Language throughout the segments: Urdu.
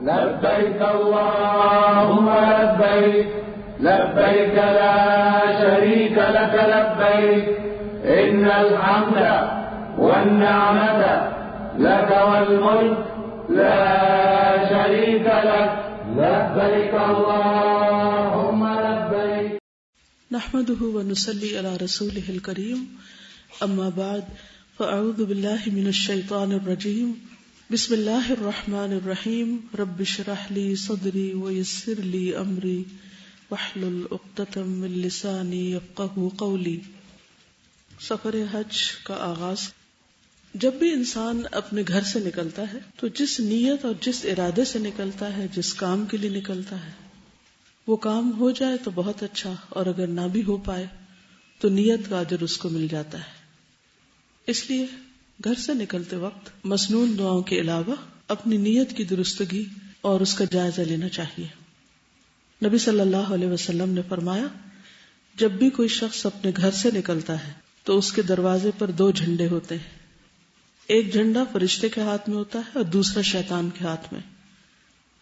لبيك اللهم لبيك لبيك لا شريك لك لبيك إن الحمد والنعمة لك والملك لا شريك لك لبيك اللهم لبيك. نحمده ونصلي على رسوله الكريم. اما بعد فاعوذ بالله من الشيطان الرجيم. بسم الله الرحمن الرحيم. رب اشرح لي صدري ويسر لي امري واحلل عقدة من لساني يفقهوا قولي. سفر حج کا آغاز. جب بھی انسان اپنے گھر سے نکلتا ہے تو جس نیت اور جس ارادے سے نکلتا ہے، جس کام کے لیے نکلتا ہے، وہ کام ہو جائے تو بہت اچھا، اور اگر نہ بھی ہو پائے تو نیت کا اجر اس کو مل جاتا ہے. اس لیے گھر سے نکلتے وقت مسنون دعاؤں کے علاوہ اپنی نیت کی درستگی اور اس کا جائزہ لینا چاہیے. نبی صلی اللہ علیہ وسلم نے فرمایا، جب بھی کوئی شخص اپنے گھر سے نکلتا ہے تو اس کے دروازے پر 2 جھنڈے ہوتے ہیں. ایک جھنڈا فرشتے کے ہاتھ میں ہوتا ہے اور دوسرا شیطان کے ہاتھ میں.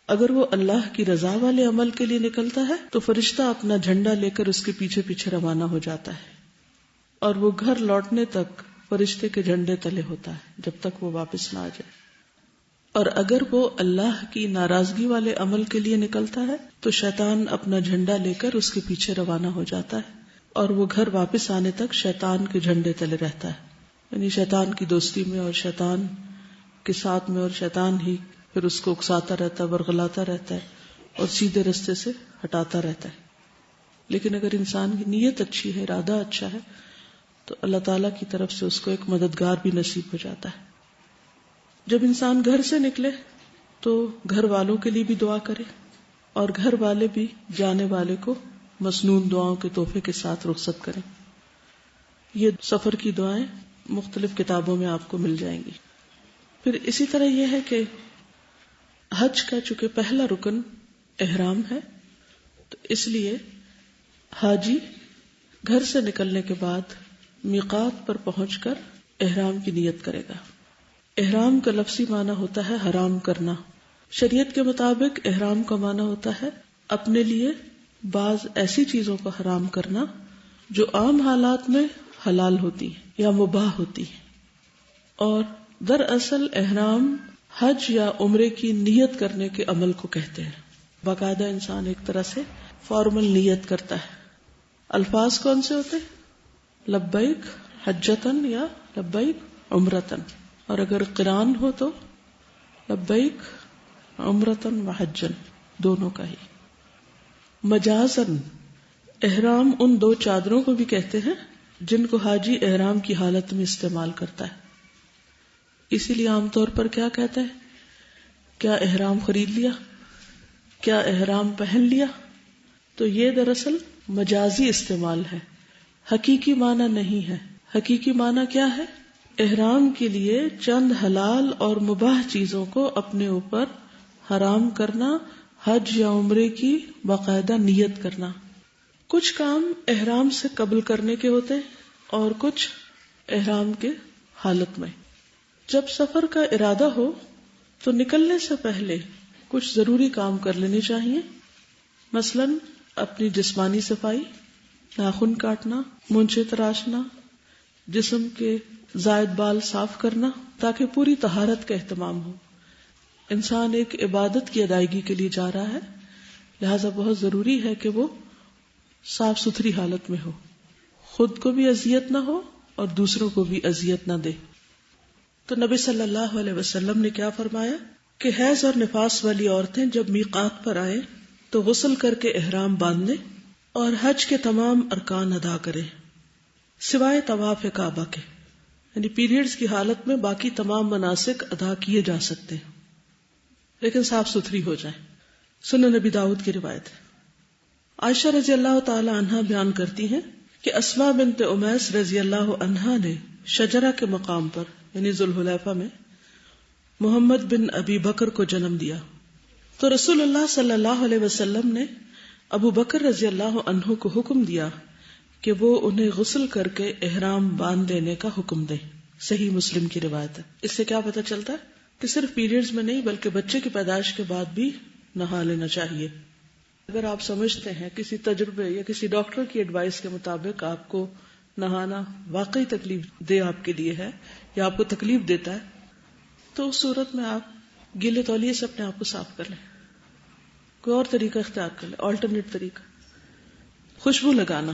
اگر وہ اللہ کی رضا والے عمل کے لیے نکلتا ہے تو فرشتہ اپنا جھنڈا لے کر اس کے پیچھے پیچھے روانہ ہو جاتا ہے، اور وہ گھر لوٹنے تک فرشتے کے جھنڈے تلے ہوتا ہے جب تک وہ واپس نہ آ جائے. اور اگر وہ اللہ کی ناراضگی والے عمل کے لیے نکلتا ہے تو شیطان اپنا جھنڈا لے کر اس کے پیچھے روانہ ہو جاتا ہے، اور وہ گھر واپس آنے تک شیطان کے جھنڈے تلے رہتا ہے. یعنی شیطان کی دوستی میں اور شیطان کے ساتھ میں، اور شیطان ہی پھر اس کو اکساتا رہتا ہے، ورغلاتا رہتا ہے اور سیدھے رستے سے ہٹاتا رہتا ہے. لیکن اگر انسان کی نیت اچھی ہے، ارادہ اچھا ہے، تو اللہ تعالیٰ کی طرف سے اس کو ایک مددگار بھی نصیب ہو جاتا ہے. جب انسان گھر سے نکلے تو گھر والوں کے لیے بھی دعا کرے، اور گھر والے بھی جانے والے کو مسنون دعاؤں کے تحفے کے ساتھ رخصت کریں. یہ سفر کی دعائیں مختلف کتابوں میں آپ کو مل جائیں گی. پھر اسی طرح یہ ہے کہ حج کا چونکہ پہلا رکن احرام ہے، تو اس لیے حاجی گھر سے نکلنے کے بعد میقات پر پہنچ کر احرام کی نیت کرے گا. احرام کا لفظی معنی ہوتا ہے حرام کرنا. شریعت کے مطابق احرام کا معنی ہوتا ہے اپنے لیے بعض ایسی چیزوں کو حرام کرنا جو عام حالات میں حلال ہوتی ہیں یا مباح ہوتی ہیں. اور دراصل احرام حج یا عمرے کی نیت کرنے کے عمل کو کہتے ہیں. باقاعدہ انسان ایک طرح سے فارمل نیت کرتا ہے. الفاظ کون سے ہوتے ہیں؟ لبیک حجتن یا لبیک عمرتن. اور اگر قران ہو تو لبیک عمرتن و حجن، دونوں کا ہی. مجازن احرام ان 2 چادروں کو بھی کہتے ہیں جن کو حاجی احرام کی حالت میں استعمال کرتا ہے. اسی لیے عام طور پر کیا کہتا ہے؟ کیا احرام خرید لیا؟ کیا احرام پہن لیا؟ تو یہ دراصل مجازی استعمال ہے، حقیقی معنی نہیں ہے. حقیقی معنی کیا ہے؟ احرام کے لیے چند حلال اور مباح چیزوں کو اپنے اوپر حرام کرنا، حج یا عمرے کی باقاعدہ نیت کرنا. کچھ کام احرام سے قبل کرنے کے ہوتے اور کچھ احرام کے حالت میں. جب سفر کا ارادہ ہو تو نکلنے سے پہلے کچھ ضروری کام کر لینے چاہیے. مثلا اپنی جسمانی صفائی، ناخن کاٹنا، مونچھیں تراشنا، جسم کے زائد بال صاف کرنا، تاکہ پوری طہارت کا اہتمام ہو. انسان ایک عبادت کی ادائیگی کے لیے جا رہا ہے، لہذا بہت ضروری ہے کہ وہ صاف ستھری حالت میں ہو، خود کو بھی اذیت نہ ہو اور دوسروں کو بھی اذیت نہ دے. تو نبی صلی اللہ علیہ وسلم نے کیا فرمایا کہ حیض اور نفاس والی عورتیں جب میقات پر آئیں تو غسل کر کے احرام باندھ لیں اور حج کے تمام ارکان ادا کریں سوائے طواف کعبہ کے. یعنی پیریڈز کی حالت میں باقی تمام مناسک ادا کیے جا سکتے ہیں لیکن صاف ستھری ہو جائیں. سنن نبی داؤد کی روایت ہے. عائشہ رضی اللہ تعالی عنہا بیان کرتی ہیں کہ اسماء بنت امیس رضی اللہ عنہا نے شجرہ کے مقام پر یعنی ذوالحلیفہ میں محمد بن ابی بکر کو جنم دیا تو رسول اللہ صلی اللہ علیہ وسلم نے ابو بکر رضی اللہ عنہ کو حکم دیا کہ وہ انہیں غسل کر کے احرام باندھ دینے کا حکم دیں. صحیح مسلم کی روایت ہے. اس سے کیا پتہ چلتا ہے؟ کہ صرف پیریڈز میں نہیں بلکہ بچے کی پیدائش کے بعد بھی نہا لینا چاہیے. اگر آپ سمجھتے ہیں کسی تجربے یا کسی ڈاکٹر کی ایڈوائس کے مطابق آپ کو نہانا واقعی تکلیف دہ آپ کے لیے ہے یا آپ کو تکلیف دیتا ہے, تو اس صورت میں آپ گیلے تولیے سے اپنے آپ کو صاف کر لیں. کوئی اور طریقہ اختیار کر لیں, آلٹرنیٹ طریقہ. خوشبو لگانا.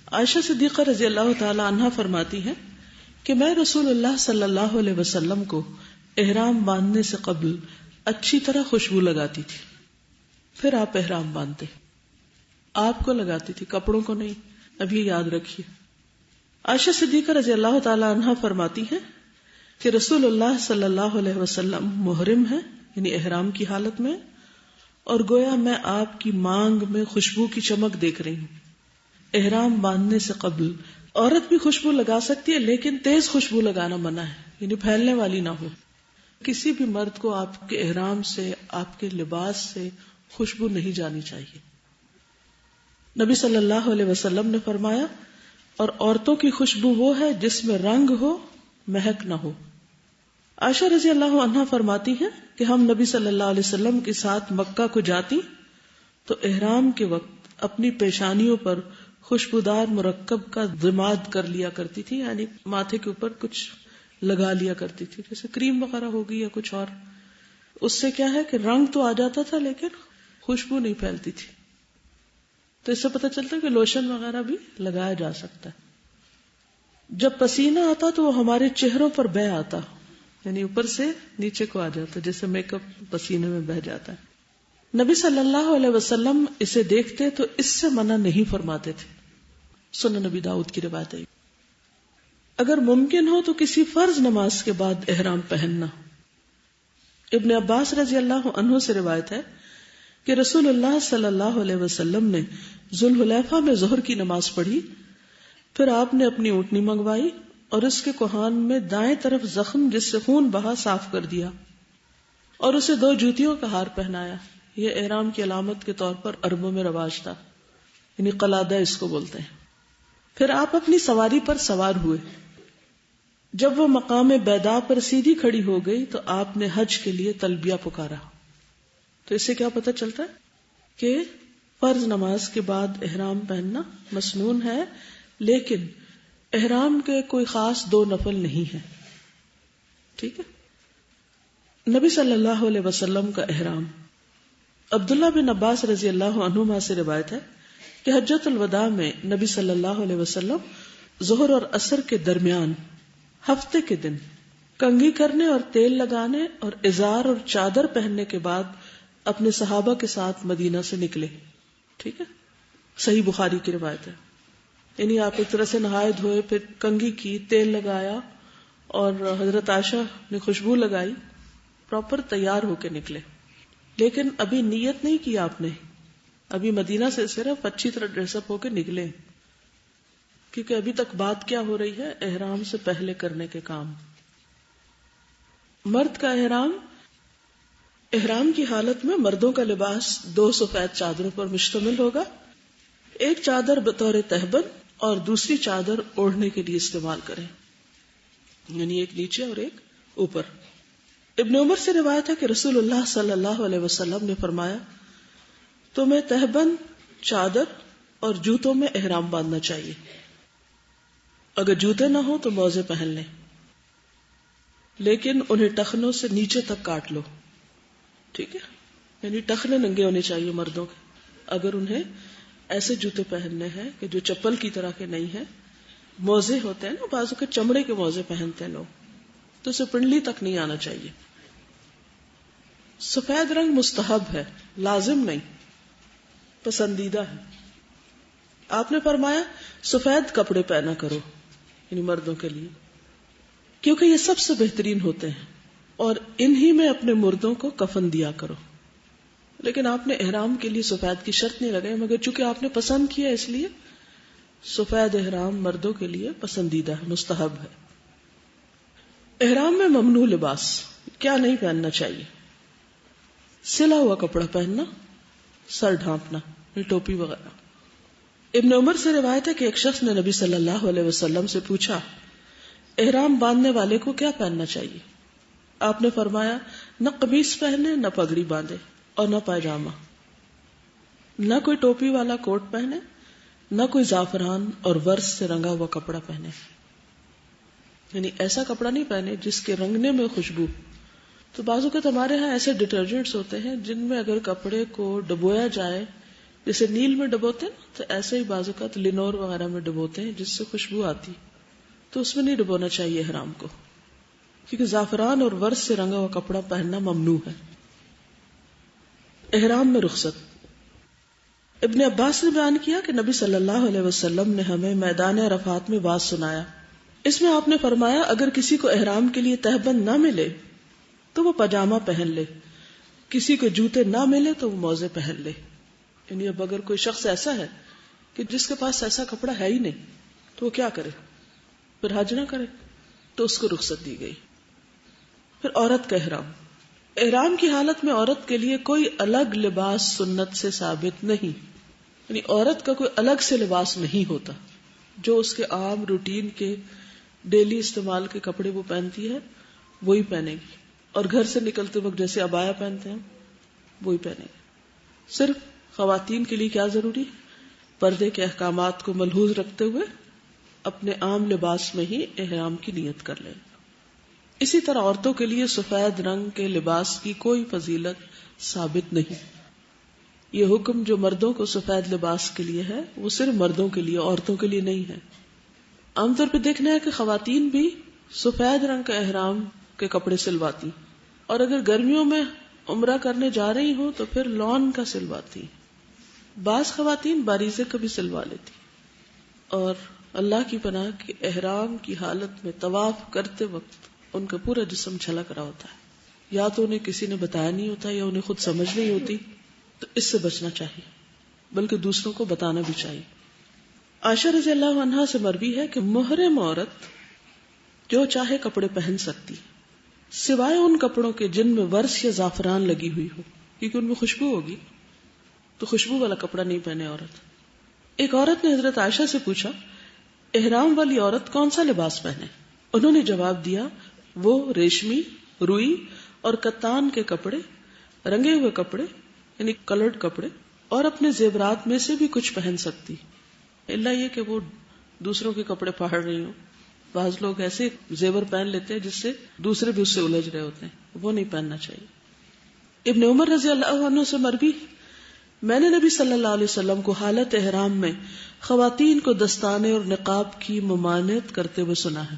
عائشہ صدیقہ رضی اللہ تعالی عنہا فرماتی ہیں کہ میں رسول اللہ صلی اللہ علیہ وسلم کو احرام باندھنے سے قبل اچھی طرح خوشبو لگاتی تھی, پھر آپ احرام باندھتے. آپ کو لگاتی تھی, کپڑوں کو نہیں. اب یہ یاد رکھیے. عائشہ صدیقہ رضی اللہ تعالی عنہا فرماتی ہیں کہ رسول اللہ صلی اللہ علیہ وسلم محرم ہے, یعنی احرام کی حالت میں, اور گویا میں آپ کی مانگ میں خوشبو کی چمک دیکھ رہی ہوں. احرام باندھنے سے قبل عورت بھی خوشبو لگا سکتی ہے, لیکن تیز خوشبو لگانا منع ہے, یعنی پھیلنے والی نہ ہو. کسی بھی مرد کو آپ کے احرام سے, آپ کے لباس سے خوشبو نہیں جانی چاہیے. نبی صلی اللہ علیہ وسلم نے فرمایا, اور عورتوں کی خوشبو وہ ہے جس میں رنگ ہو, مہک نہ ہو. عائشہ رضی اللہ عنہا فرماتی ہیں کہ ہم نبی صلی اللہ علیہ وسلم کے ساتھ مکہ کو جاتی تو احرام کے وقت اپنی پیشانیوں پر خوشبودار مرکب کا ضماد کر لیا کرتی تھی, یعنی ماتھے کے اوپر کچھ لگا لیا کرتی تھی, جیسے کریم وغیرہ ہوگی یا کچھ اور. اس سے کیا ہے کہ رنگ تو آ جاتا تھا لیکن خوشبو نہیں پھیلتی تھی. تو اس سے پتہ چلتا ہے کہ لوشن وغیرہ بھی لگایا جا سکتا ہے. جب پسینہ آتا تو وہ ہمارے چہروں پر بہہ آتا, یعنی اوپر سے نیچے کو آ جاتا, جیسے میک اپ پسینے میں بہہ جاتا ہے. نبی صلی اللہ علیہ وسلم اسے دیکھتے تو اس سے منع نہیں فرماتے تھے. سنن نبی داؤد کی روایت ہے. اگر ممکن ہو تو کسی فرض نماز کے بعد احرام پہننا. ابن عباس رضی اللہ عنہ سے روایت ہے کہ رسول اللہ صلی اللہ علیہ وسلم نے ذوالحلیفہ میں ظہر کی نماز پڑھی, پھر آپ نے اپنی اونٹنی منگوائی اور اس کے کوہان میں دائیں طرف زخم جس سے خون بہا صاف کر دیا, اور اسے 2 جوتیوں کا ہار پہنایا. یہ احرام کی علامت کے طور پر عربوں میں رواج تھا, یعنی قلادہ اس کو بولتے ہیں. پھر آپ اپنی سواری پر سوار ہوئے. جب وہ مقام بیدا پر سیدھی کھڑی ہو گئی تو آپ نے حج کے لیے تلبیہ پکارا. تو اس سے کیا پتہ چلتا ہے کہ فرض نماز کے بعد احرام پہننا مسنون ہے, لیکن احرام کے کوئی خاص 2 نفل نہیں ہے. ٹھیک ہے. نبی صلی اللہ علیہ وسلم کا احرام. عبداللہ بن عباس رضی اللہ عنہما سے روایت ہے کہ حجۃ الوداع میں نبی صلی اللہ علیہ وسلم ظہر اور عصر کے درمیان ہفتے کے دن کنگھی کرنے اور تیل لگانے اور ازار اور چادر پہننے کے بعد اپنے صحابہ کے ساتھ مدینہ سے نکلے. ٹھیک ہے. صحیح بخاری کی روایت ہے. یعنی آپ ایک طرح سے نہائے دھوئے, پھر کنگھی کی, تیل لگایا اور حضرت عائشہ نے خوشبو لگائی, پراپر تیار ہو کے نکلے. لیکن ابھی نیت نہیں کی آپ نے, ابھی مدینہ سے صرف اچھی طرح ڈریس اپ ہو کے نکلے, کیونکہ ابھی تک بات کیا ہو رہی ہے, احرام سے پہلے کرنے کے کام. مرد کا احرام کی حالت میں مردوں کا لباس 2 سفید چادروں پر مشتمل ہوگا. ایک چادر بطور تہبند اور دوسری چادر اوڑھنے کے لیے استعمال کریں, یعنی ایک نیچے اور ایک اوپر. ابن عمر سے روایت ہے کہ رسول اللہ صلی اللہ علیہ وسلم نے فرمایا, تمہیں تہبند, چادر اور جوتوں میں احرام باندھنا چاہیے. اگر جوتے نہ ہو تو موزے پہن لیں, لیکن انہیں ٹخنوں سے نیچے تک کاٹ لو. ٹھیک ہے. یعنی ٹخنے ننگے ہونے چاہیے مردوں کے. اگر انہیں ایسے جوتے پہننے ہیں کہ جو چپل کی طرح کے نہیں ہیں, موزے ہوتے ہیں نا, بازو کے چمڑے کے موزے پہنتے ہیں لوگ, تو اسے پنڈلی تک نہیں آنا چاہیے. سفید رنگ مستحب ہے, لازم نہیں, پسندیدہ ہے. آپ نے فرمایا سفید کپڑے پہنا کرو, یعنی مردوں کے لیے, کیونکہ یہ سب سے بہترین ہوتے ہیں, اور انہی میں اپنے مردوں کو کفن دیا کرو. لیکن آپ نے احرام کے لیے سفید کی شرط نہیں لگائی, مگر چونکہ آپ نے پسند کیا اس لیے سفید احرام مردوں کے لیے پسندیدہ ہے, مستحب ہے. احرام میں ممنوع لباس کیا نہیں پہننا چاہیے؟ سلا ہوا کپڑا پہننا, سر ڈھانپنا, ٹوپی وغیرہ. ابن عمر سے روایت ہے کہ ایک شخص نے نبی صلی اللہ علیہ وسلم سے پوچھا, احرام باندھنے والے کو کیا پہننا چاہیے؟ آپ نے فرمایا نہ قمیص پہنے، نہ پگڑی باندھے، اور نہ پائجامہ، نہ کوئی ٹوپی والا کوٹ پہنے، نہ کوئی زعفران اور ورس سے رنگا ہوا کپڑا پہنے، یعنی ایسا کپڑا نہیں پہنے جس کے رنگنے میں خوشبو. تو بعض اوقات ہمارے ہاں ایسے ڈٹرجنٹس ہوتے ہیں جن میں اگر کپڑے کو ڈبویا جائے، جیسے نیل میں ڈبوتے ہیں تو ایسے ہی بعض اوقات لینور وغیرہ میں ڈبوتے ہیں جس سے خوشبو آتی، تو اس میں نہیں ڈبونا چاہیے احرام کو، کیونکہ زعفران اور ورس سے رنگا ہوا کپڑا پہننا ممنوع ہے. احرام میں رخصت. ابن عباس نے بیان کیا کہ نبی صلی اللہ علیہ وسلم نے ہمیں میدان عرفات میں واز سنایا. اس میں آپ نے فرمایا اگر کسی کو احرام کے لیے تہبند نہ ملے تو وہ پاجامہ پہن لے، کسی کو جوتے نہ ملے تو وہ موزے پہن لے. یعنی اب اگر کوئی شخص ایسا ہے کہ جس کے پاس ایسا کپڑا ہے ہی نہیں تو وہ کیا کرے؟ پھر حج نہ کرے، تو اس کو رخصت دی گئی. پھر عورت کا احرام. احرام کی حالت میں عورت کے لیے کوئی الگ لباس سنت سے ثابت نہیں، یعنی عورت کا کوئی الگ سے لباس نہیں ہوتا. جو اس کے عام روٹین کے ڈیلی استعمال کے کپڑے وہ پہنتی ہے وہی پہنے گی، اور گھر سے نکلتے وقت جیسے عبایا پہنتے ہیں وہی پہنے گی. صرف خواتین کے لیے کیا ضروری؟ پردے کے احکامات کو ملحوظ رکھتے ہوئے اپنے عام لباس میں ہی احرام کی نیت کر لیں. اسی طرح عورتوں کے لیے سفید رنگ کے لباس کی کوئی فضیلت ثابت نہیں. یہ حکم جو مردوں کو سفید لباس کے لیے ہے وہ صرف مردوں کے لیے، عورتوں کے لیے نہیں ہے. عام طور پہ دیکھنا ہے کہ خواتین بھی سفید رنگ کا احرام کے کپڑے سلواتی، اور اگر گرمیوں میں عمرہ کرنے جا رہی ہوں تو پھر لون کا سلواتی. بعض خواتین باریزے کا بھی سلوا لیتی. اور اللہ کی پناہ کہ احرام کی حالت میں طواف کرتے وقت ان کا پورا جسم جھلک رہا ہوتا ہے، یا تو انہیں کسی نے بتایا نہیں ہوتا یا انہیں خود سمجھ نہیں ہوتی. تو اس سے بچنا چاہیے، بلکہ دوسروں کو بتانا بھی چاہیے. عائشہ رضی اللہ عنہا سے مروی ہے کہ محرم عورت جو چاہے کپڑے پہن سکتی سوائے ان کپڑوں کے جن میں ورس یا زعفران لگی ہوئی ہو، کیونکہ ان میں خوشبو ہوگی، تو خوشبو والا کپڑا نہیں پہنے عورت. ایک عورت نے حضرت عائشہ سے پوچھا احرام والی عورت کون سا لباس پہنے؟ انہوں نے جواب دیا وہ ریشمی، روئی اور کتان کے کپڑے، رنگے ہوئے کپڑے یعنی کلرڈ کپڑے، اور اپنے زیورات میں سے بھی کچھ پہن سکتی، اللہ یہ کہ وہ دوسروں کے کپڑے پھاڑ رہی ہوں. بعض لوگ ایسے زیور پہن لیتے ہیں جس سے دوسرے بھی اس سے الجھ رہے ہوتے ہیں، وہ نہیں پہننا چاہیے. ابن عمر رضی اللہ عنہ سے مروی میں نے نبی صلی اللہ علیہ وسلم کو حالت احرام میں خواتین کو دستانے اور نقاب کی ممانعت کرتے ہوئے سنا ہے.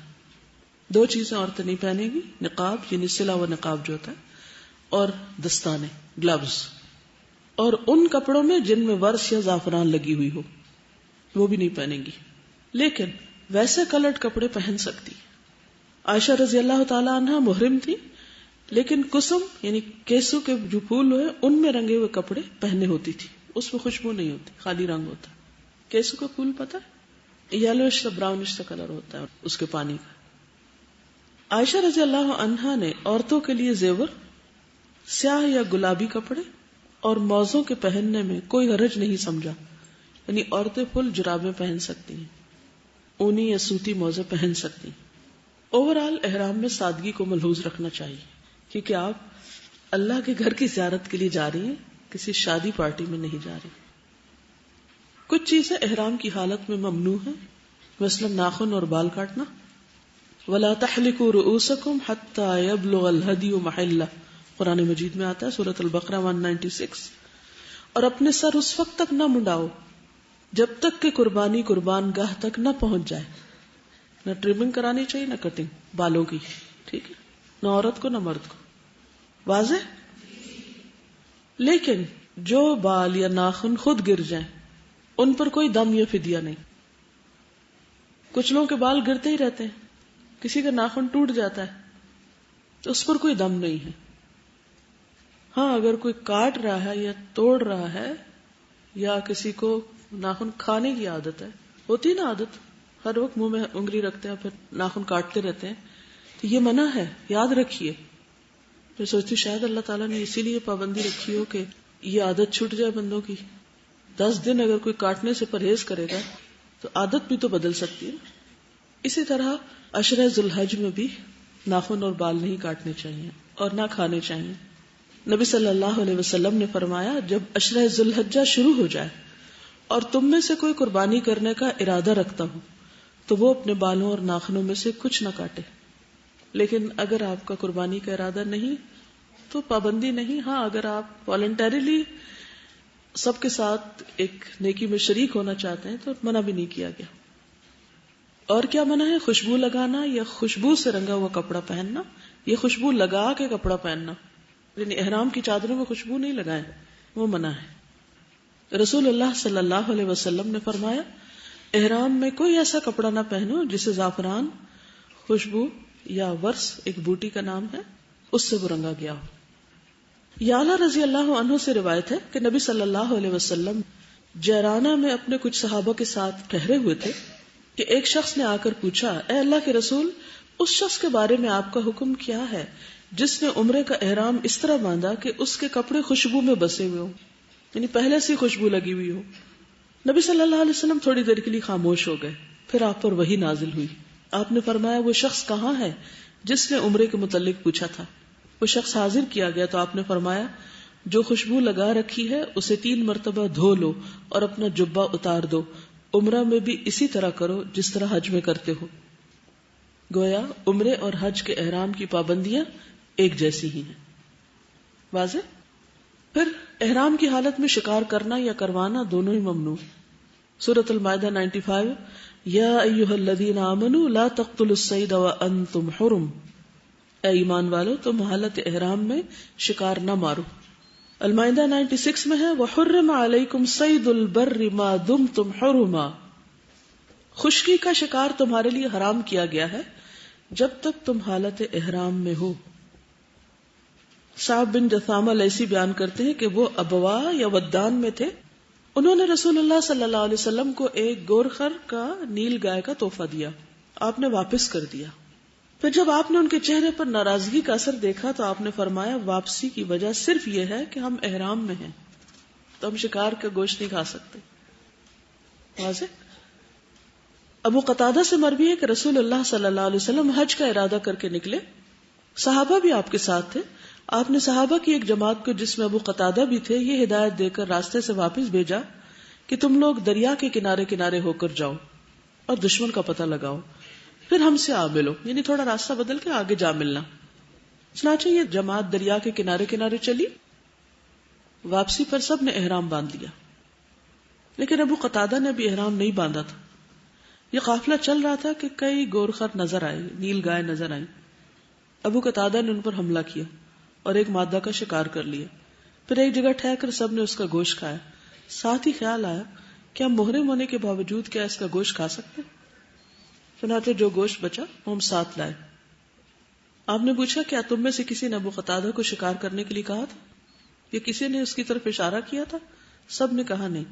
دو چیزیں عورتیں نہیں پہنے گی، نقاب یعنی سلا و نقاب جو ہوتا ہے، اور دستانے گلوز، اور ان کپڑوں میں جن میں ورس یا زعفران لگی ہوئی ہو وہ بھی نہیں پہنے گی، لیکن ویسے کلرڈ کپڑے پہن سکتی. عائشہ رضی اللہ تعالی عنہ محرم تھی لیکن کسم یعنی کیسو کے جو پھول ہوئے ان میں رنگے ہوئے کپڑے پہننے ہوتی تھی، اس میں خوشبو نہیں ہوتی، خالی رنگ ہوتا ہے. کیسو کا پھول پتہ ہے، یلوش سے براؤنش کا کلر ہوتا ہے اس کے پانی کا. عائشہ رضی اللہ عنہا نے عورتوں کے لیے زیور، سیاہ یا گلابی کپڑے اور موزوں کے پہننے میں کوئی حرج نہیں سمجھا، یعنی عورتیں فل جرابیں پہن سکتی ہیں، اونی یا سوتی موزے پہن سکتی. اوورآل احرام میں سادگی کو ملحوظ رکھنا چاہیے، کیونکہ آپ اللہ کے گھر کی زیارت کے لیے جا رہی ہیں، کسی شادی پارٹی میں نہیں جا رہی. کچھ چیزیں احرام کی حالت میں ممنوع ہیں، مثلا ناخن اور بال کاٹنا. وَلَا تَحْلِقُوا رُؤُوسَكُمْ حَتَّى يَبْلُغَ الْهَدْيُ مَحِلَّهُ، قرآن مجید میں آتا ہے سورۃ البقرہ 196. اور اپنے سر اس وقت تک نہ منڈاؤ جب تک کہ قربانی قربان گاہ تک نہ پہنچ جائے. نہ ٹریمنگ کرانی چاہیے نہ کٹنگ بالوں کی، ٹھیک ہے، نہ عورت کو نہ مرد کو. واضح؟ لیکن جو بال یا ناخن خود گر جائیں ان پر کوئی دم یا فدیہ نہیں. کچھ لوگوں کے بال گرتے ہی رہتے ہیں، کسی کا ناخن ٹوٹ جاتا ہے تو اس پر کوئی دم نہیں ہے. ہاں اگر کوئی کاٹ رہا ہے یا توڑ رہا ہے یا کسی کو ناخن کھانے کی عادت ہے، ہوتی نا عادت، ہر وقت منہ میں انگلی رکھتے ہیں پھر ناخن کاٹتے رہتے ہیں، تو یہ منع ہے، یاد رکھیے. میں سوچتی شاید اللہ تعالیٰ نے اسی لیے پابندی رکھی ہو کہ یہ عادت چھوٹ جائے بندوں کی. 10 دن اگر کوئی کاٹنے سے پرہیز کرے گا تو عادت بھی تو بدل سکتی ہے. اسی طرح عشرہ ذوالحج میں بھی ناخن اور بال نہیں کاٹنے چاہیے اور نہ کھانے چاہیے. نبی صلی اللہ علیہ وسلم نے فرمایا جب عشرہ ذی الحجہ شروع ہو جائے اور تم میں سے کوئی قربانی کرنے کا ارادہ رکھتا ہو تو وہ اپنے بالوں اور ناخنوں میں سے کچھ نہ کاٹے. لیکن اگر آپ کا قربانی کا ارادہ نہیں تو پابندی نہیں. ہاں اگر آپ والنٹریلی سب کے ساتھ ایک نیکی میں شریک ہونا چاہتے ہیں تو منع بھی نہیں کیا گیا. اور کیا منع ہے؟ خوشبو لگانا یا خوشبو سے رنگا ہوا کپڑا پہننا. یہ خوشبو لگا کے کپڑا پہننا، یعنی احرام کی چادروں میں خوشبو نہیں لگائیں، وہ منع ہے. رسول اللہ صلی اللہ علیہ وسلم نے فرمایا احرام میں کوئی ایسا کپڑا نہ پہنو جسے زعفران، خوشبو یا ورس ایک بوٹی کا نام ہے اس سے وہ رنگا گیا ہو. یعلا رضی اللہ عنہ سے روایت ہے کہ نبی صلی اللہ علیہ وسلم جیرانہ میں اپنے کچھ صحابہ کے ساتھ ٹھہرے ہوئے تھے کہ ایک شخص نے آ کر پوچھا اے اللہ کے رسول، اس شخص کے بارے میں آپ کا حکم کیا ہے جس نے عمرے کا احرام اس طرح باندھا کہ اس کے کپڑے خوشبو میں بسے ہوئے ہوں، یعنی پہلے سے خوشبو لگی ہوئی ہو. نبی صلی اللہ علیہ وسلم تھوڑی دیر کے لیے خاموش ہو گئے. پھر آپ پر وحی نازل ہوئی. آپ نے فرمایا وہ شخص کہاں ہے جس نے عمرے کے متعلق پوچھا تھا؟ وہ شخص حاضر کیا گیا تو آپ نے فرمایا جو خوشبو لگا رکھی ہے اسے 3 مرتبہ دھو لو اور اپنا جبہ اتار دو. عمرہ میں بھی اسی طرح کرو جس طرح حج میں کرتے ہو. گویا عمرے اور حج کے احرام کی پابندیاں ایک جیسی ہی ہیں. واضح؟ پھر احرام کی حالت میں شکار کرنا یا کروانا دونوں ہی ممنوع. سورۃ المائدہ 95 یا ایھا الذین آمنوا لا تقتلوا الصید وانتم حرم. اے ایمان والو تم حالت احرام میں شکار نہ مارو. المائدہ 96 میں ہے وحرم علیکم صید البر ما دمتم حرما. خشکی کا شکار تمہارے لیے حرام کیا گیا ہے جب تک تم حالت احرام میں ہو. صاحب بن جثامہ لیثی بیان کرتے ہیں کہ وہ ابوا یا ودان میں تھے. انہوں نے رسول اللہ صلی اللہ علیہ وسلم کو ایک گورخر کا نیل گائے کا تحفہ دیا. آپ نے واپس کر دیا. پھر جب آپ نے ان کے چہرے پر ناراضگی کا اثر دیکھا تو آپ نے فرمایا واپسی کی وجہ صرف یہ ہے کہ ہم احرام میں ہیں تو ہم شکار کا گوشت نہیں کھا سکتے. واضح؟ ابو قتادہ سے مروی ہے کہ رسول اللہ صلی اللہ علیہ وسلم حج کا ارادہ کر کے نکلے. صحابہ بھی آپ کے ساتھ تھے. آپ نے صحابہ کی ایک جماعت کو جس میں ابو قتادہ بھی تھے یہ ہدایت دے کر راستے سے واپس بھیجا کہ تم لوگ دریا کے کنارے کنارے ہو کر جاؤ اور دشمن کا پتہ لگاؤ، پھر ہم سے آ ملو، یعنی تھوڑا راستہ بدل کے آگے جا ملنا. چنانچہ یہ جماعت دریا کے کنارے کنارے چلی. واپسی پر سب نے احرام باندھ لیا لیکن ابو قتادہ نے بھی احرام نہیں باندھا تھا. یہ قافلہ چل رہا تھا کہ کئی گورخر نظر آئے، نیل گائے نظر آئی. ابو قتادہ نے ان پر حملہ کیا اور ایک مادہ کا شکار کر لیا. پھر ایک جگہ ٹھہر کر سب نے اس کا گوشت کھایا. ساتھ ہی خیال آیا کہ ہم محرم ہونے کے باوجود کیا اس کا گوشت کھا سکتے؟ چنانچہ جو گوشت بچا وہ ہم ساتھ لائے. آپ نے پوچھا کیا تم میں سے کسی نے ابو قتادہ کو شکار کرنے کے لیے کہا تھا یا کسی نے اس کی طرف اشارہ کیا تھا؟ سب نے کہا نہیں.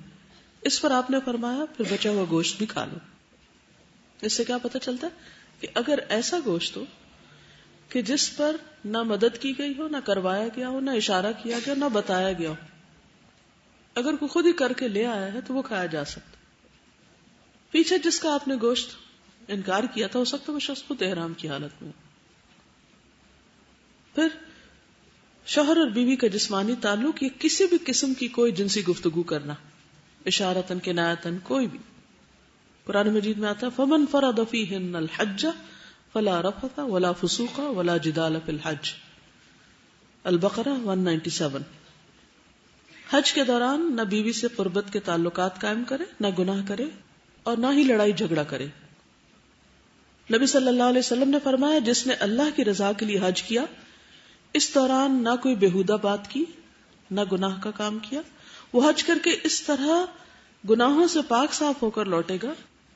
اس پر آپ نے فرمایا پھر بچا ہوا گوشت بھی کھا لو. اس سے کیا پتہ چلتا ہے کہ اگر ایسا گوشت ہو کہ جس پر نہ مدد کی گئی ہو، نہ کروایا گیا ہو، نہ اشارہ کیا گیا، نہ بتایا گیا ہو، اگر کوئی خود ہی کر کے لے آیا ہے تو وہ کھایا جا سکتا. پیچھے جس کا آپ نے گوشت انکار کیا تھا ہو سکتا ہے وہ شخص خود احرام کی حالت میں. پھر شوہر اور بیوی کا جسمانی تعلق، یہ کسی بھی قسم کی کوئی جنسی گفتگو کرنا، اشارتن کنایتن، کوئی بھی. قرآن مجید میں آتا ہے فمن فرض فیہن الحج فلا رفث ولا فسوق ولا جدال فی الحج. البقرہ 197. حج کے دوران نہ بیوی سے قربت کے تعلقات قائم کرے، نہ گناہ کرے اور نہ ہی لڑائی جھگڑا کرے. نبی صلی اللہ علیہ وسلم نے فرمایا جس نے اللہ کی رضا کے لیے حج کیا، اس دوران نہ کوئی بےہودہ بات کی، نہ گناہ کا کام کیا، وہ حج کر کے اس طرح گناہوں سے پاک صاف ہو کر لوٹے گا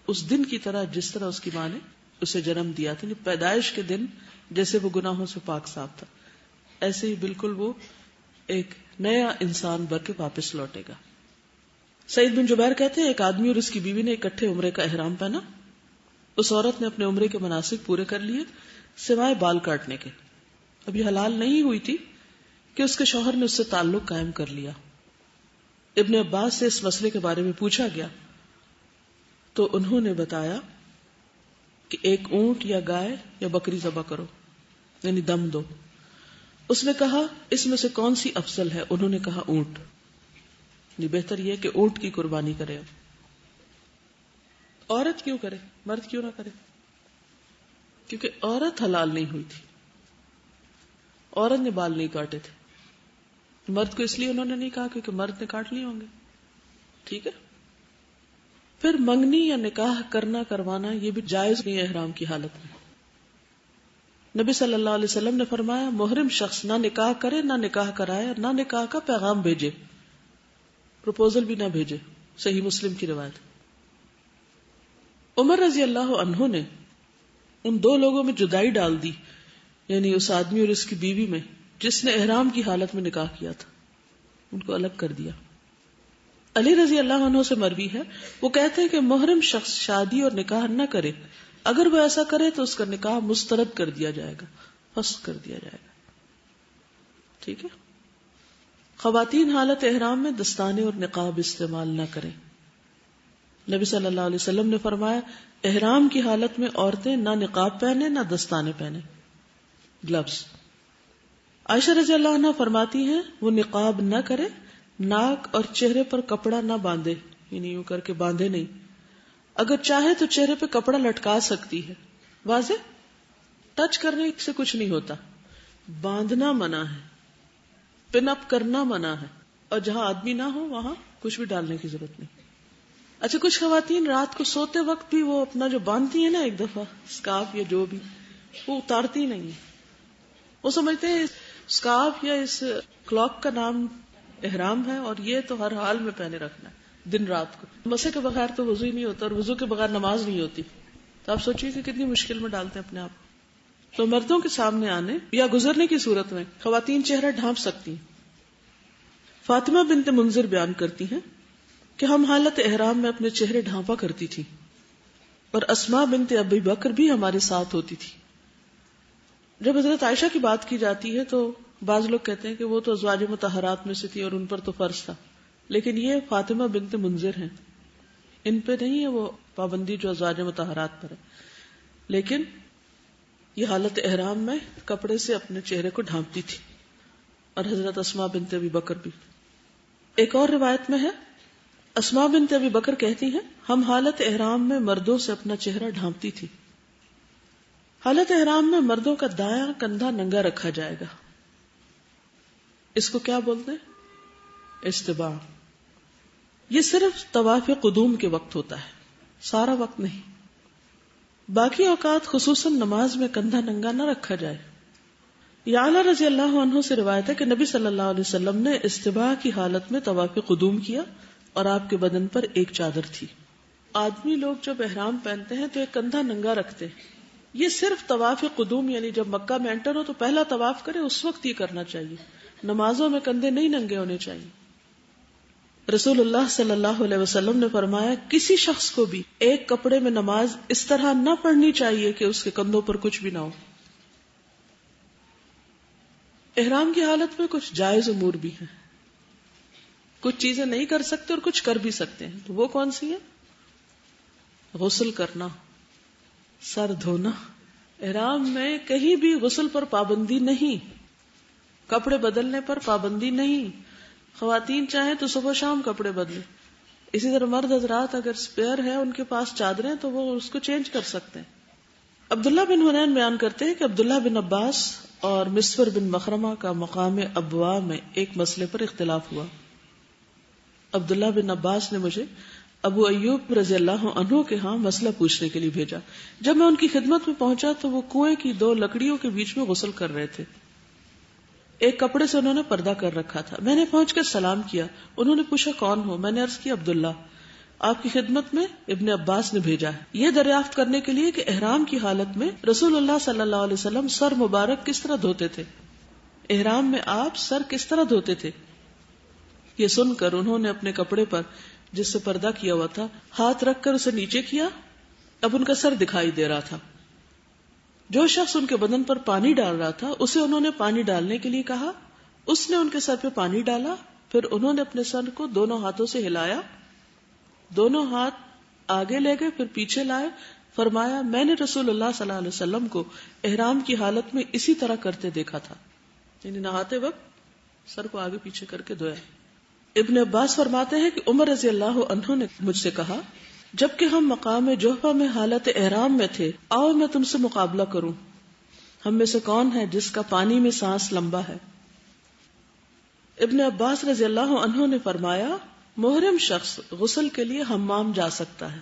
اس دن کی طرح جس طرح اس کی ماں نے اسے جنم دیا تھا. پیدائش کے دن جیسے وہ گناہوں سے پاک صاف تھا ایسے ہی بالکل وہ ایک نیا انسان بن کے واپس لوٹے گا. سعید بن جبیر کہتے ہیں ایک آدمی اور اس کی بیوی نے اکٹھے عمرے کا احرام پہنا. اس عورت نے اپنے عمرے کے مناسک پورے کر لیے سوائے بال کاٹنے کے. اب یہ حلال نہیں ہوئی تھی کہ اس کے شوہر نے اس سے تعلق قائم کر لیا. ابن عباس سے اس مسئلے کے بارے میں پوچھا گیا تو انہوں نے بتایا کہ ایک اونٹ یا گائے یا بکری ذبح کرو. یعنی دم دو. اس نے کہا اس میں سے کون سی افضل ہے؟ انہوں نے کہا اونٹ. یہ بہتر یہ کہ اونٹ کی قربانی کرے. عورت کیوں کرے، مرد کیوں نہ کرے؟ کیونکہ عورت حلال نہیں ہوئی تھی، عورت نے بال نہیں کاٹے تھے. مرد کو اس لیے انہوں نے نہیں کہا کیونکہ مرد نے کاٹ لیے ہوں گے. ٹھیک ہے. پھر منگنی یا نکاح کرنا کروانا یہ بھی جائز نہیں ہے احرام کی حالت میں. نبی صلی اللہ علیہ وسلم نے فرمایا محرم شخص نہ نکاح کرے، نہ نکاح کرائے، نہ نکاح کا پیغام بھیجے، پروپوزل بھی نہ بھیجے. صحیح مسلم کی روایت. عمر رضی اللہ عنہ نے ان دو لوگوں میں جدائی ڈال دی، یعنی اس آدمی اور اس کی بیوی میں جس نے احرام کی حالت میں نکاح کیا تھا، ان کو الگ کر دیا. علی رضی اللہ عنہ سے مروی ہے، وہ کہتے ہیں کہ محرم شخص شادی اور نکاح نہ کرے، اگر وہ ایسا کرے تو اس کا نکاح مسترد کر دیا جائے گا، فسخ کر دیا جائے گا. ٹھیک ہے. خواتین حالت احرام میں دستانے اور نقاب استعمال نہ کریں. نبی صلی اللہ علیہ وسلم نے فرمایا احرام کی حالت میں عورتیں نہ نقاب پہنے نہ دستانے پہنے، گلوز. عائشہ رضی اللہ عنہ فرماتی ہیں وہ نقاب نہ کرے، ناک اور چہرے پر کپڑا نہ باندھے، یعنی یوں کر کے باندھے نہیں، اگر چاہے تو چہرے پہ کپڑا لٹکا سکتی ہے. واضح؟ ٹچ کرنے سے کچھ نہیں ہوتا، باندھنا منع ہے، پن اپ کرنا منع ہے، اور جہاں آدمی نہ ہو وہاں کچھ بھی ڈالنے کی ضرورت نہیں. اچھا، کچھ خواتین رات کو سوتے وقت بھی وہ اپنا جو باندھتی ہیں نا ایک دفعہ اسکارف یا جو بھی، وہ اتارتی نہیں. وہ سمجھتے ہیں اسکارف یا اس کلاک کا نام احرام ہے اور یہ تو ہر حال میں پہنے رکھنا ہے دن رات کو. مسے کے بغیر تو وضو ہی نہیں ہوتا، اور وضو کے بغیر نماز نہیں ہوتی. تو آپ سوچیے کہ کتنی مشکل میں ڈالتے ہیں اپنے آپ. تو مردوں کے سامنے آنے یا گزرنے کی صورت میں خواتین چہرہ ڈھانپ سکتی ہیں. فاطمہ بنت منذر بیان کرتی ہیں کہ ہم حالت احرام میں اپنے چہرے ڈھانپا کرتی تھی، اور اسماء بنت ابی بکر بھی ہمارے ساتھ ہوتی تھی. جب حضرت عائشہ کی بات کی جاتی ہے تو بعض لوگ کہتے ہیں کہ وہ تو ازواج مطہرات میں سے تھی اور ان پر تو فرض تھا، لیکن یہ فاطمہ بنت منذر ہیں، ان پہ نہیں ہے وہ پابندی جو ازواج مطہرات پر ہے. لیکن یہ حالت احرام میں کپڑے سے اپنے چہرے کو ڈھانپتی تھی، اور حضرت اسماء بنت ابی بکر بھی. ایک اور روایت میں ہے اسماء بنت ابی بکر کہتی ہیں ہم حالت احرام میں مردوں سے اپنا چہرہ ڈھانپتی تھی. حالت احرام میں مردوں کا دایاں کندھا ننگا رکھا جائے گا. اس کو کیا بولتے ہیں؟ استباع. یہ صرف طواف قدوم کے وقت ہوتا ہے، سارا وقت نہیں. باقی اوقات خصوصاً نماز میں کندھا ننگا نہ رکھا جائے. یعلا رضی اللہ عنہ سے روایت ہے کہ نبی صلی اللہ علیہ وسلم نے استباع کی حالت میں طواف قدوم کیا اور آپ کے بدن پر ایک چادر تھی. آدمی لوگ جب احرام پہنتے ہیں تو ایک کندھا ننگا رکھتے ہیں. یہ صرف طواف قدوم، یعنی جب مکہ میں انٹر ہو تو پہلا طواف کرے اس وقت یہ کرنا چاہیے. نمازوں میں کندھے نہیں ننگے ہونے چاہیے. رسول اللہ صلی اللہ علیہ وسلم نے فرمایا کسی شخص کو بھی ایک کپڑے میں نماز اس طرح نہ پڑھنی چاہیے کہ اس کے کندھوں پر کچھ بھی نہ ہو. احرام کی حالت میں کچھ جائز امور بھی ہیں، کچھ چیزیں نہیں کر سکتے اور کچھ کر بھی سکتے ہیں. تو وہ کون سی ہے؟ غسل کرنا، سر دھونا. احرام میں کہیں بھی غسل پر پابندی نہیں، کپڑے بدلنے پر پابندی نہیں. خواتین چاہیں تو صبح شام کپڑے بدلیں. اسی طرح مرد حضرات اگر اسپیئر ہے ان کے پاس چادریں تو وہ اس کو چینج کر سکتے ہیں. عبداللہ بن حنین بیان کرتے ہیں کہ عبداللہ بن عباس اور مسور بن مخرمہ کا مقام ابوا میں ایک مسئلے پر اختلاف ہوا. عبداللہ بن عباس نے مجھے ابو ایوب رضی اللہ عنہ کے ہاں مسئلہ پوچھنے کے لیے بھیجا. جب میں ان کی خدمت میں پہنچا تو وہ کنویں کی دو لکڑیوں کے بیچ میں غسل کر رہے تھے. ایک کپڑے سے انہوں نے پردہ کر رکھا تھا. میں نے پہنچ کر سلام کیا. انہوں نے پوچھا کون ہو؟ میں نے عرض کی عبداللہ، آپ کی خدمت میں ابن عباس نے بھیجا ہے یہ دریافت کرنے کے لیے کہ احرام کی حالت میں رسول اللہ صلی اللہ علیہ وسلم سر مبارک کس طرح دھوتے تھے. احرام میں آپ سر کس طرح دھوتے تھے؟ یہ سن کر انہوں نے اپنے کپڑے پر جس سے پردہ کیا ہوا تھا ہاتھ رکھ کر اسے نیچے کیا. اب ان کا سر دکھائی دے رہا تھا. جو شخص ان کے بدن پر پانی ڈال رہا تھا اسے انہوں نے پانی ڈالنے کے لیے کہا. اس نے ان کے سر پہ پانی ڈالا. پھر انہوں نے اپنے سر کو دونوں ہاتھوں سے ہلایا. دونوں ہاتھ آگے لے گئے، پھر پیچھے لائے. فرمایا میں نے رسول اللہ صلی اللہ علیہ وسلم کو احرام کی حالت میں اسی طرح کرتے دیکھا تھا، یعنی نہاتے وقت سر کو آگے پیچھے کر کے دھویا۔ ابن عباس فرماتے ہیں کہ عمر رضی اللہ عنہ نے مجھ سے کہا جبکہ ہم مقام جوحفہ میں حالت احرام میں تھے، آؤ میں تم سے مقابلہ کروں، ہم میں سے کون ہے جس کا پانی میں سانس لمبا ہے؟ ابن عباس رضی اللہ عنہ نے فرمایا محرم شخص غسل کے لیے حمام جا سکتا ہے۔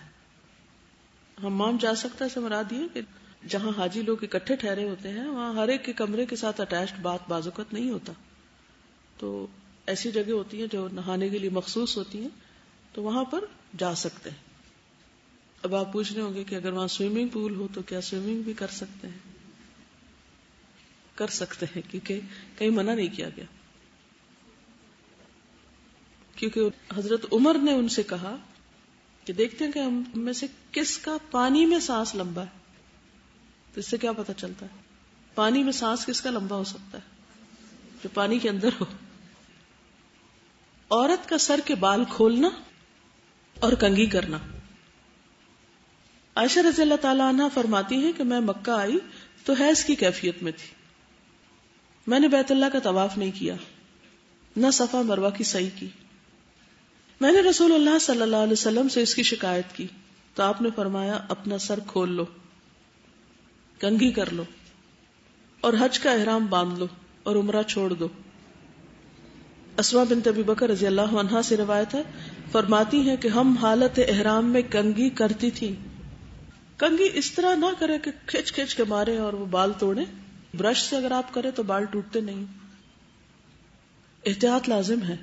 حمام جا سکتا ہے سے مراد یہ کہ جہاں حاجی لوگ اکٹھے ٹھہرے ہوتے ہیں وہاں ہر ایک کے کمرے کے ساتھ اٹیچڈ بعض اوقات نہیں ہوتا، تو ایسی جگہ ہوتی ہیں جو نہانے کے لیے مخصوص ہوتی ہیں، تو وہاں پر جا سکتے ہیں۔ اب آپ پوچھ رہے ہوں گے کہ اگر وہاں سوئمنگ پول ہو تو کیا سوئمنگ بھی کر سکتے ہیں؟ کر سکتے ہیں، کیونکہ کہیں منع نہیں کیا گیا، کیونکہ حضرت عمر نے ان سے کہا کہ دیکھتے ہیں کہ ہم میں سے کس کا پانی میں سانس لمبا ہے، تو اس سے کیا پتہ چلتا ہے پانی میں سانس کس کا لمبا ہو سکتا ہے؟ جو پانی کے اندر ہو۔ عورت کا سر کے بال کھولنا اور کنگھی کرنا۔ عائشہ رضی اللہ تعالی عنہ فرماتی ہیں کہ میں مکہ آئی تو حیض کی کیفیت میں تھی، میں نے بیت اللہ کا طواف نہیں کیا، نہ صفا مروہ کی سعی کی۔ میں نے رسول اللہ صلی اللہ علیہ وسلم سے اس کی شکایت کی تو آپ نے فرمایا اپنا سر کھول لو، کنگھی کر لو اور حج کا احرام باندھ لو اور عمرہ چھوڑ دو۔ اسما بنت ابی بکر رضی اللہ عنہا سے روایت ہے، فرماتی ہیں کہ ہم حالت احرام میں کنگھی کرتی تھی۔ کنگھی اس طرح نہ کرے کہ کھچ کھچ کے مارے اور وہ بال توڑے، برش سے اگر آپ کرے تو بال ٹوٹتے نہیں، احتیاط لازم ہے،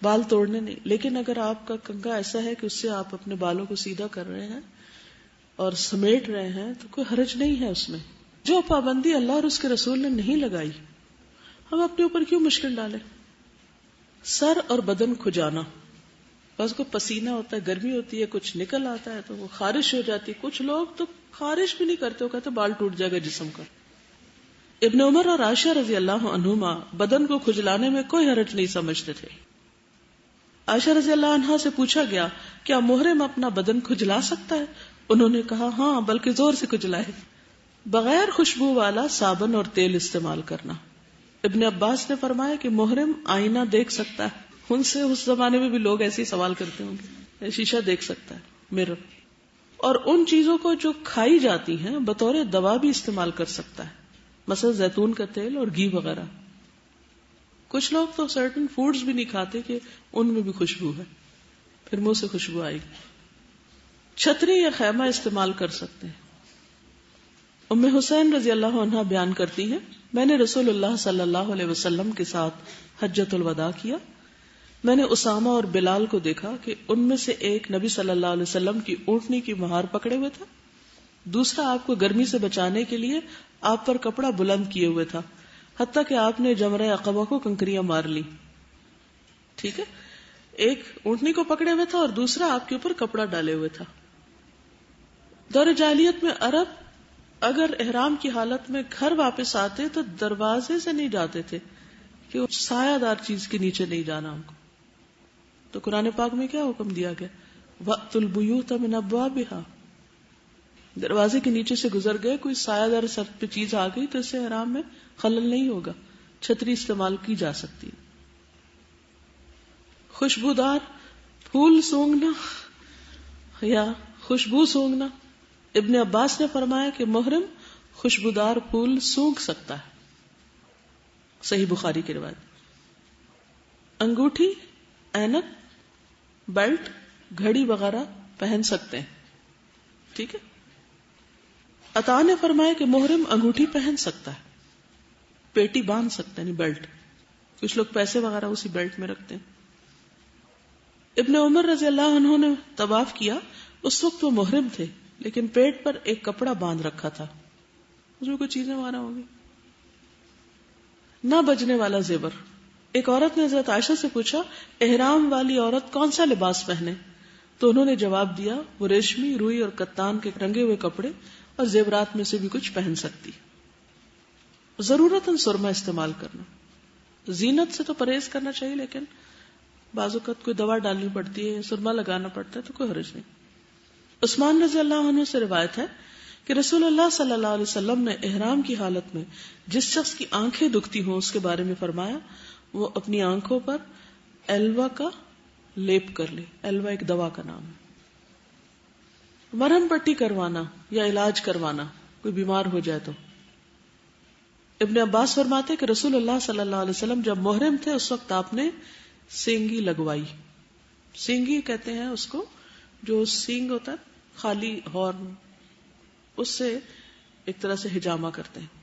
بال توڑنے نہیں۔ لیکن اگر آپ کا کنگھا ایسا ہے کہ اس سے آپ اپنے بالوں کو سیدھا کر رہے ہیں اور سمیٹ رہے ہیں تو کوئی حرج نہیں ہے اس میں۔ جو پابندی اللہ اور اس کے رسول نے نہیں لگائی ہم اپنے اوپر کیوں مشکل ڈالیں؟ سر اور بدن کھجانا، بس کو پسینہ ہوتا ہے، گرمی ہوتی ہے، کچھ نکل آتا ہے تو وہ خارش ہو جاتی ہے، کچھ لوگ تو خارش بھی نہیں کرتے، وہ کہتے بال ٹوٹ جائے گا جسم کا۔ ابن عمر اور عائشہ رضی اللہ عنہما بدن کو کھجلانے میں کوئی حرج نہیں سمجھتے تھے۔ عائشہ رضی اللہ عنہا سے پوچھا گیا کیا محرم اپنا بدن کھجلا سکتا ہے؟ انہوں نے کہا ہاں، بلکہ زور سے کھجلائے، بغیر خوشبو والا صابن اور تیل استعمال کرنا۔ ابن عباس نے فرمایا کہ محرم آئینہ دیکھ سکتا ہے، ان سے اس زمانے میں بھی لوگ ایسے ہی سوال کرتے ہوں گے، شیشہ دیکھ سکتا ہے، مرر، اور ان چیزوں کو جو کھائی جاتی ہیں بطور دوا بھی استعمال کر سکتا ہے، مثلا زیتون کا تیل اور گھی وغیرہ۔ کچھ لوگ تو سرٹن فوڈز بھی نہیں کھاتے کہ ان میں بھی خوشبو ہے، پھر منہ سے خوشبو آئے گی۔ چھتری یا خیمہ استعمال کر سکتے ہیں۔ ام حسین رضی اللہ عنہا بیان کرتی ہیں میں نے رسول اللہ صلی اللہ علیہ وسلم کے ساتھ حجۃ الوداع کیا، میں نے اسامہ اور بلال کو دیکھا کہ ان میں سے ایک نبی صلی اللہ علیہ وسلم کی اونٹنی کی مہار پکڑے ہوئے تھا، دوسرا آپ کو گرمی سے بچانے کے لیے آپ پر کپڑا بلند کیے ہوئے تھا، حتیٰ کہ آپ نے جمرہ عقبہ کو کنکریاں مار لی۔ ٹھیک ہے، ایک اونٹنی کو پکڑے ہوئے تھا اور دوسرا آپ کے اوپر کپڑا ڈالے ہوئے تھا۔ دور جاہلیت میں عرب اگر احرام کی حالت میں گھر واپس آتے تو دروازے سے نہیں جاتے تھے کہ سایہ دار چیز کے نیچے نہیں جانا ہم کو، تو قرآن پاک میں کیا حکم دیا گیا؟ وَأْتُوا الْبُيُوتَ مِنْ أَبْوَابِهَا، دروازے کے نیچے سے گزر گئے، کوئی سایہ دار سر پہ چیز آ گئی تو اس سے احرام میں خلل نہیں ہوگا، چھتری استعمال کی جا سکتی۔ خوشبودار پھول سونگھنا یا خوشبو سونگھنا، ابن عباس نے فرمایا کہ محرم خوشبودار پھول سونگھ سکتا ہے، صحیح بخاری کی روایت۔ انگوٹھی، اینک، بیلٹ، گھڑی وغیرہ پہن سکتے ہیں، ٹھیک ہے۔ عطا نے فرمایا کہ محرم انگوٹھی پہن سکتا ہے، پیٹی باندھ سکتا ہے، نہیں بیلٹ، کچھ لوگ پیسے وغیرہ اسی بیلٹ میں رکھتے ہیں۔ ابن عمر رضی اللہ عنہ نے طواف کیا، اس وقت وہ محرم تھے لیکن پیٹ پر ایک کپڑا باندھ رکھا تھا، اس میں کوئی چیزیں وغیرہ ہوگی۔ نہ بجنے والا زیور، ایک عورت نے حضرت عائشہ سے پوچھا احرام والی عورت کون سا لباس پہنے، تو انہوں نے جواب دیا وہ ریشمی، روئی اور کتان کے رنگے ہوئے کپڑے اور زیورات میں سے بھی کچھ پہن سکتی۔ ضرورتاً سرما استعمال کرنا، زینت سے تو پرہیز کرنا چاہیے، لیکن بعض اوقات کوئی دوا ڈالنی پڑتی ہے، سرما لگانا پڑتا ہے تو کوئی حرج نہیں۔ عثمان رضی اللہ عنہ سے روایت ہے کہ رسول اللہ صلی اللہ علیہ وسلم نے احرام کی حالت میں جس شخص کی آنکھیں دکھتی ہوں اس کے بارے میں فرمایا وہ اپنی آنکھوں پر ایلوا کا لیپ کر لے. ایلوا ایک دوا کا نام ہے. مرہم پٹی کروانا یا علاج کروانا کوئی بیمار ہو جائے تو. ابن عباس فرماتے کہ رسول اللہ صلی اللہ علیہ وسلم جب محرم تھے اس وقت آپ نے سینگی لگوائی. سینگی کہتے ہیں اس کو جو سینگ ہوتا ہے خالی ہارن, اس سے ایک طرح سے ہجامہ کرتے ہیں.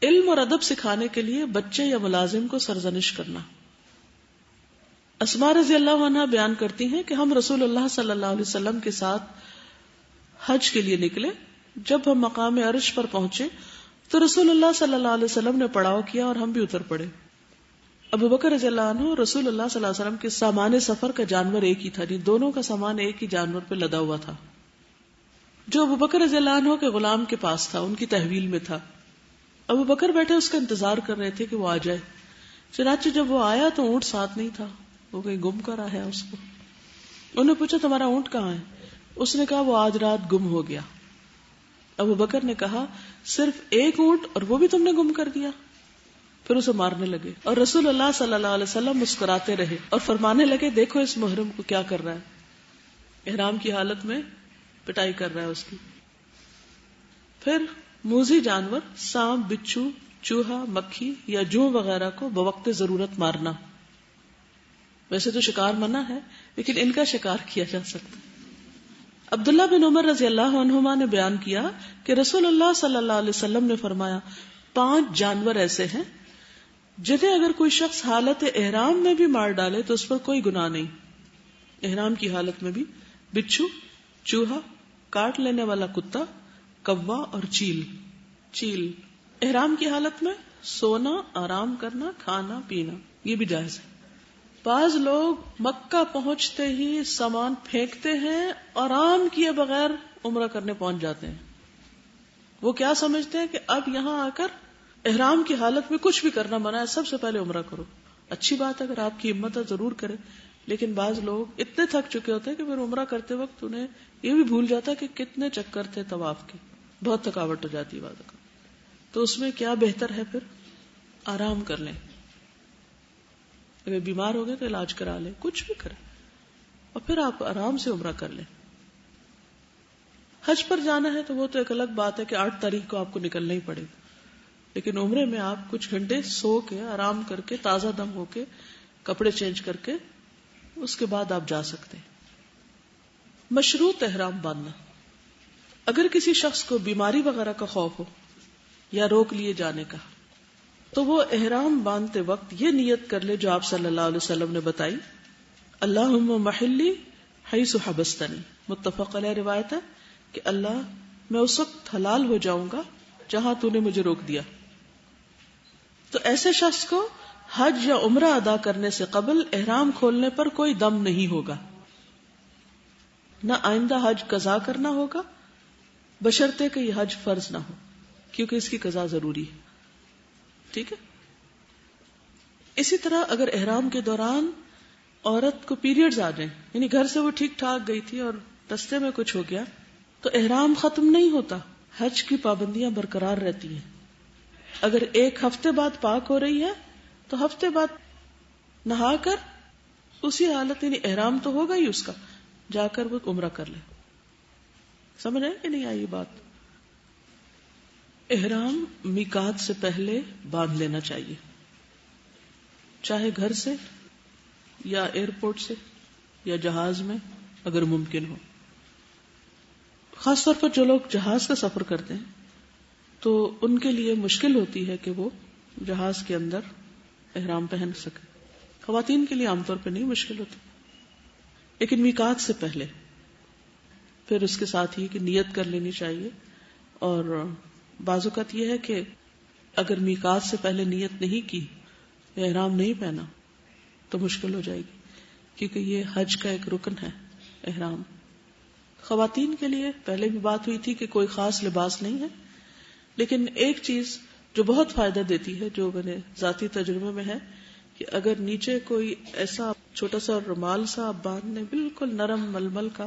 علم اور ادب سکھانے کے لیے بچے یا ملازم کو سرزنش کرنا. اسماء رضی اللہ عنہ بیان کرتی ہیں کہ ہم رسول اللہ صلی اللہ علیہ وسلم کے ساتھ حج کے لیے نکلے. جب ہم مقام عرش پر پہنچے تو رسول اللہ صلی اللہ علیہ وسلم نے پڑاؤ کیا اور ہم بھی اتر پڑے. ابو بکر رضی اللہ عنہ رسول اللہ صلی اللہ علیہ وسلم کے سامان سفر کا جانور ایک ہی تھا, دونوں کا سامان ایک ہی جانور پہ لدا ہوا تھا جو ابو بکر رضی اللہ عنہ کے غلام کے پاس تھا, ان کی تحویل میں تھا. ابو بکر بیٹھے اس کا انتظار کر رہے تھے کہ وہ آ جائے. چنانچہ جب وہ آیا تو اونٹ ساتھ نہیں تھا, وہ کہیں گم کر آیا اس کو. انہوں نے پوچھا تمہارا اونٹ کہاں ہے؟ اس نے کہا وہ آج رات گم ہو گیا. ابو بکر نے کہا صرف ایک اونٹ اور وہ بھی تم نے گم کر دیا؟ پھر اسے مارنے لگے اور رسول اللہ صلی اللہ علیہ وسلم مسکراتے رہے اور فرمانے لگے دیکھو اس محرم کو کیا کر رہا ہے, احرام کی حالت میں پٹائی کر رہا ہے اس کی. پھر موذی جانور سانپ, بچھو, چوہا, مکھی یا جوں وغیرہ کو بوقت ضرورت مارنا. ویسے تو شکار منع ہے لیکن ان کا شکار کیا جا سکتا ہے. عبداللہ بن عمر رضی اللہ عنہما نے بیان کیا کہ رسول اللہ صلی اللہ علیہ وسلم نے فرمایا 5 جانور ایسے ہیں جنہیں اگر کوئی شخص حالت احرام میں بھی مار ڈالے تو اس پر کوئی گناہ نہیں. احرام کی حالت میں بھی بچھو, چوہا, کاٹ لینے والا کتا, کوا اور چیل. چیل احرام کی حالت میں سونا, آرام کرنا, کھانا پینا یہ بھی جائز ہے. بعض لوگ مکہ پہنچتے ہی سامان پھینکتے ہیں, آرام کیے بغیر عمرہ کرنے پہنچ جاتے ہیں. وہ کیا سمجھتے ہیں کہ اب یہاں آ کر احرام کی حالت میں کچھ بھی کرنا منع ہے, سب سے پہلے عمرہ کرو. اچھی بات ہے اگر آپ کی ہمت ہے ضرور کریں, لیکن بعض لوگ اتنے تھک چکے ہوتے ہیں کہ پھر عمرہ کرتے وقت انہیں یہ بھی بھول جاتا ہے کہ کتنے چکر تھے طواف کے, بہت تھکاوٹ ہو جاتی ہے بعض کا. تو اس میں کیا بہتر ہے پھر آرام کر لیں. اگر بیمار ہو گئے تو علاج کرا لیں, کچھ بھی کریں اور پھر آپ آرام سے عمرہ کر لیں. حج پر جانا ہے تو وہ تو ایک الگ بات ہے کہ 8 تاریخ کو آپ کو نکلنا ہی پڑے گا, لیکن عمرے میں آپ کچھ گھنٹے سو کے آرام کر کے تازہ دم ہو کے کپڑے چینج کر کے اس کے بعد آپ جا سکتے ہیں. مشروط احرام باندھنا. اگر کسی شخص کو بیماری وغیرہ کا خوف ہو یا روک لیے جانے کا تو وہ احرام باندھتے وقت یہ نیت کر لے جو آپ صلی اللہ علیہ وسلم نے بتائی, اللہم محلی حیث حبستنی. متفق علیہ روایت ہے کہ اللہ میں اس وقت حلال ہو جاؤں گا جہاں تو نے مجھے روک دیا. تو ایسے شخص کو حج یا عمرہ ادا کرنے سے قبل احرام کھولنے پر کوئی دم نہیں ہوگا, نہ آئندہ حج قضا کرنا ہوگا بشرطے کہ یہ حج فرض نہ ہو, کیونکہ اس کی قضا ضروری ہے. ٹھیک ہے. اسی طرح اگر احرام کے دوران عورت کو پیریڈز آ جائیں, یعنی گھر سے وہ ٹھیک ٹھاک گئی تھی اور رستے میں کچھ ہو گیا, تو احرام ختم نہیں ہوتا, حج کی پابندیاں برقرار رہتی ہیں. اگر 1 ہفتے بعد پاک ہو رہی ہے تو ہفتے بعد نہا کر اسی حالت, یعنی احرام تو ہوگا ہی اس کا, جا کر وہ عمرہ کر لے. سمجھ رہے کہ نہیں آئی بات؟ احرام میقات سے پہلے باندھ لینا چاہیے, چاہے گھر سے یا ایئرپورٹ سے یا جہاز میں اگر ممکن ہو. خاص طور پر جو لوگ جہاز کا سفر کرتے ہیں تو ان کے لیے مشکل ہوتی ہے کہ وہ جہاز کے اندر احرام پہن سکے. خواتین کے لیے عام طور پہ نہیں مشکل ہوتی, لیکن میقات سے پہلے. پھر اس کے ساتھ ہی کہ نیت کر لینی چاہیے. اور بعض اوقات یہ ہے کہ اگر میقات سے پہلے نیت نہیں کی, احرام نہیں پہنا, تو مشکل ہو جائے گی, کیونکہ یہ حج کا ایک رکن ہے احرام. خواتین کے لیے پہلے بھی بات ہوئی تھی کہ کوئی خاص لباس نہیں ہے, لیکن ایک چیز جو بہت فائدہ دیتی ہے, جو میرے ذاتی تجربے میں ہے, کہ اگر نیچے کوئی ایسا چھوٹا سا رومال سا آپ باندھ لیں بالکل نرم ململ کا,